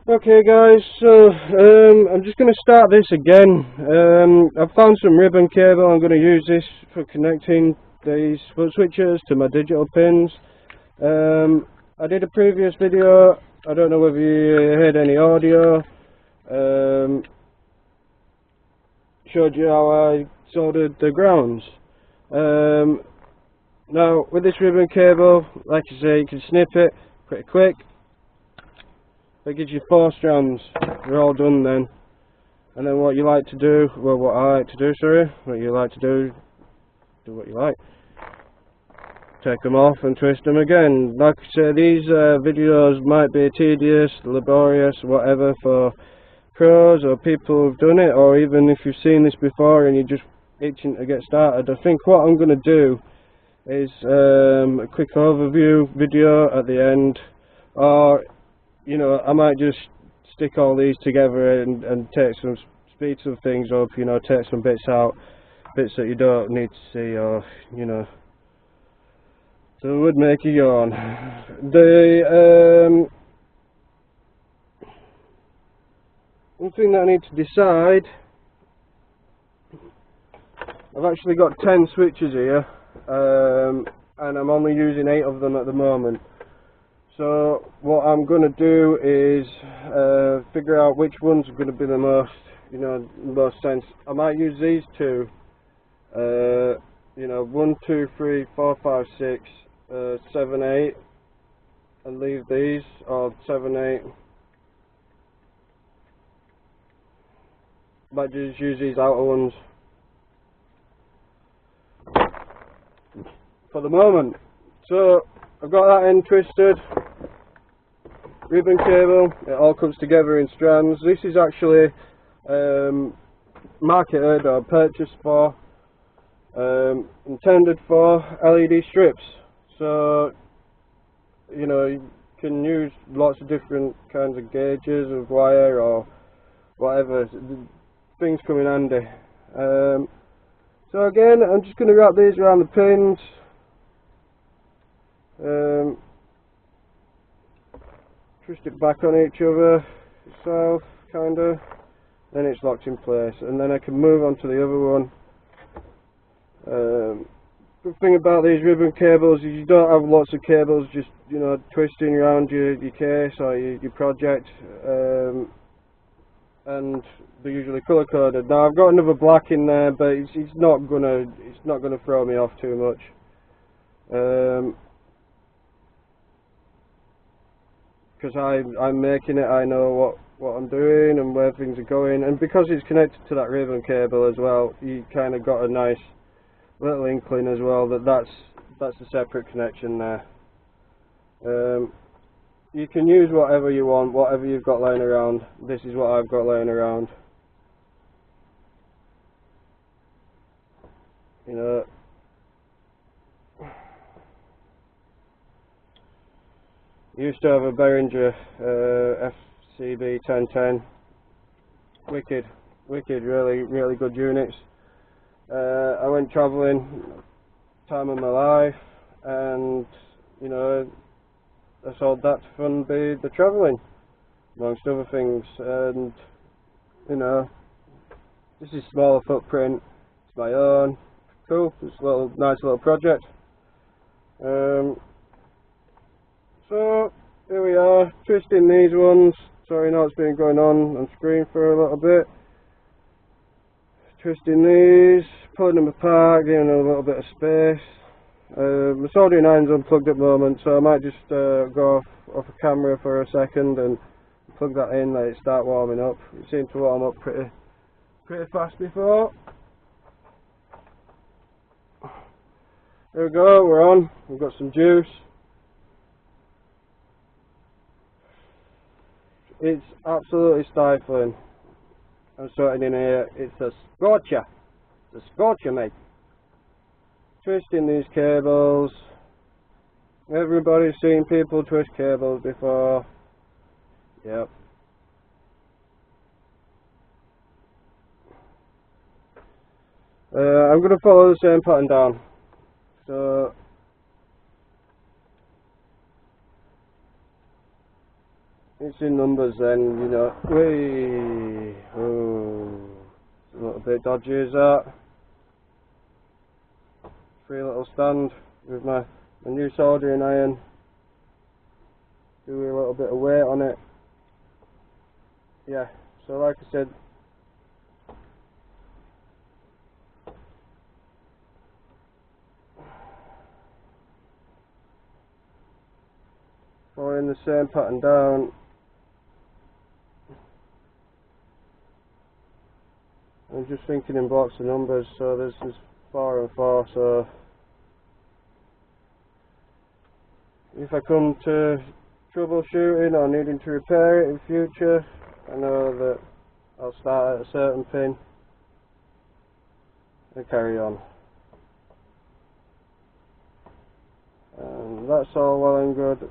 Okay guys, so I'm just going to start this again. I've found some ribbon cable. I'm going to use this for connecting these foot switches to my digital pins. I did a previous video, I don't know whether you heard any audio, showed you how I soldered the grounds. Now with this ribbon cable, like I say, you can snip it pretty quick. That gives you 4 strands. They're all done then. And then what you like to do, well, what I like to do, sorry, what you like to do what you like. Take them off and twist them again. Like I say, these videos might be tedious, laborious, whatever for pros or people who've done it, or even if you've seen this before and you're just itching to get started. I think what I'm going to do is a quick overview video at the end, or you know, I might just stick all these together and speed some things up, you know, take some bits out, bits that you don't need to see, or, you know, so it would make you yawn. The one thing that I need to decide, I've actually got 10 switches here, and I'm only using 8 of them at the moment. So what I'm going to do is figure out which ones are going to be the most, you know, most sense. I might use these two, you know, 1, 2, 3, 4, 5, 6, 7, 8, and leave these, or 7, 8. Might just use these outer ones for the moment. So I've got that end twisted. Ribbon cable, it all comes together in strands. This is actually marketed or purchased for, intended for LED strips. So, you know, you can use lots of different kinds of gauges of wire or whatever. Things come in handy. So again, I'm just going to wrap these around the pins. Twist it back on each other itself, kinda, then it's locked in place, and then I can move on to the other one. Good thing about these ribbon cables is you don't have lots of cables just, you know, twisting around your case or your project, and they're usually colour coded. Now I've got another black in there, but it's not gonna throw me off too much. Because I'm making it, I know what I'm doing and where things are going, and because it's connected to that ribbon cable as well, you kind of got a nice little inkling as well that that's a separate connection there. You can use whatever you want, whatever you've got laying around. This is what I've got laying around. You know, used to have a Behringer FCB 1010. Wicked, really good units. I went travelling, time of my life, and you know, I sold that to fund the travelling, amongst other things. And you know, this is smaller footprint. It's my own. Cool. It's a nice little project. So here we are, twisting these ones. Sorry, now it's been going on screen for a little bit. Twisting these, pulling them apart, giving them a little bit of space. My soldering iron's unplugged at the moment, so I might just go off a camera for a second and plug that in, let it start warming up. It seemed to warm up pretty fast before. There we go, we're on. We've got some juice. It's absolutely stifling. I'm sweating in here. It's a scorcher. It's a scorcher, mate. Twisting these cables. Everybody's seen people twist cables before. Yep. I'm going to follow the same pattern down. So it's in numbers then, you know. Whee! Oh, a little bit dodgy is that. Free little stand with my new soldering iron. Do a little bit of weight on it. Yeah, so like I said, following the same pattern down. I'm just thinking in blocks of numbers, so there's 4 and 4, so if I come to troubleshooting or needing to repair it in future, I know that I'll start at a certain pin and carry on. And that's all well and good,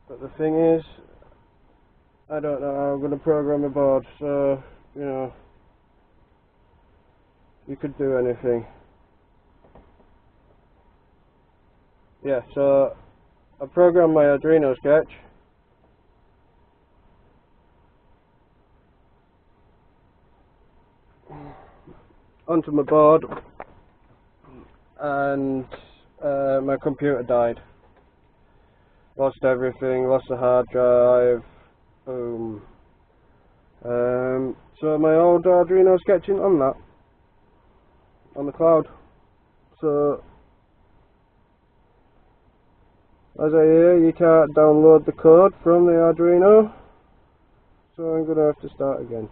but the thing is, I don't know how I'm going to program a board, so, you know, you could do anything. Yeah, so I programmed my Arduino sketch. Onto my board, and my computer died. Lost everything, lost the hard drive, boom. So my old Arduino sketching on that, on the cloud. So, as I hear, you can't download the code from the Arduino, so I'm going to have to start again.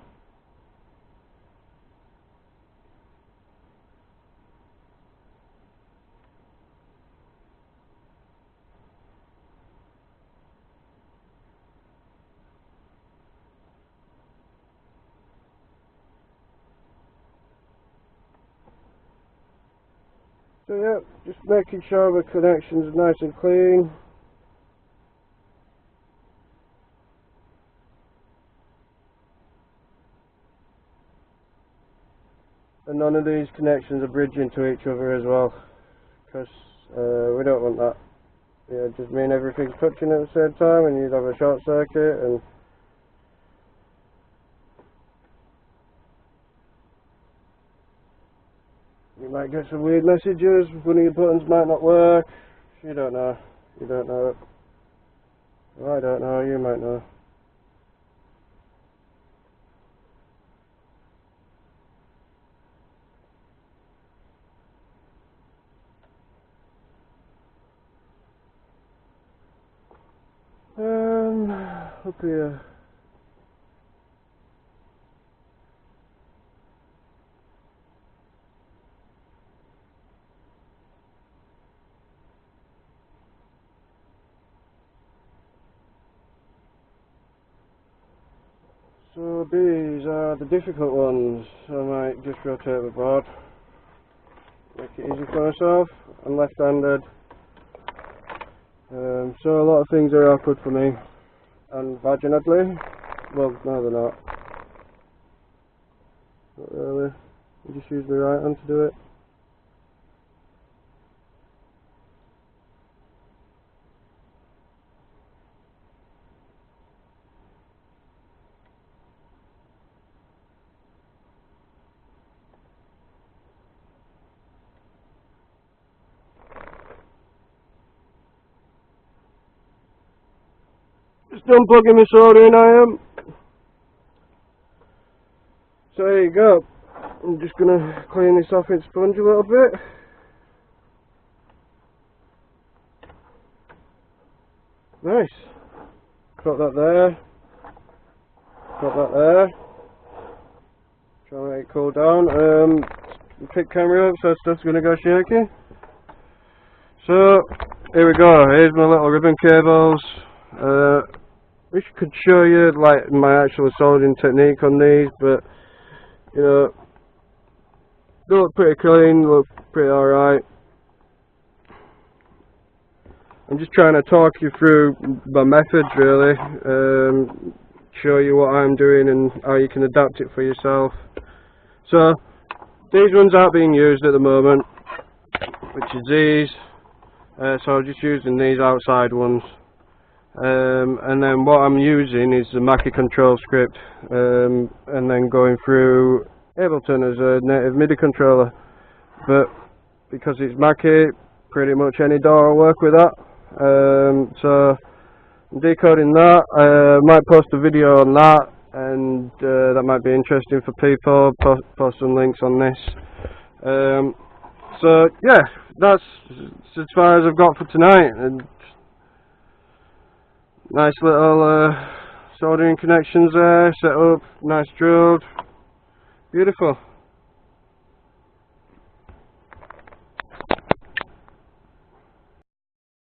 So yeah, just making sure the connection's nice and clean. And none of these connections are bridging to each other as well, because we don't want that. Yeah, just mean everything's touching at the same time and you'd have a short circuit, and you might get some weird messages, one of your buttons might not work. You don't know. You don't know. Well, I don't know, you might know. Up here. So these are the difficult ones. I might just rotate the board, make it easy for myself. I'm left-handed, so a lot of things are awkward for me. Unfortunately, well, no they're not. Not really. I just use my right hand to do it. Just unplugging my soldering iron. So there you go. I'm just gonna clean this off in sponge a little bit. Nice. Got that there. Got that there. Try and make it cool down. Pick camera up so stuff's gonna go shaky. So here we go. Here's my little ribbon cables. Wish I could show you like my actual soldering technique on these, but you know, they look pretty clean, look pretty alright. I'm just trying to talk you through my methods really, show you what I'm doing and how you can adapt it for yourself. So these ones aren't being used at the moment, which is these, so I'm just using these outside ones. and then what I'm using is the Mackie control script, and then going through Ableton as a native MIDI controller. But because it's Mackie, pretty much any DAW will work with that. So I'm decoding that. Might post a video on that, and that might be interesting for people. Post some links on this. So yeah, that's as far as I've got for tonight. And nice little soldering connections there, set up, nice drilled, beautiful.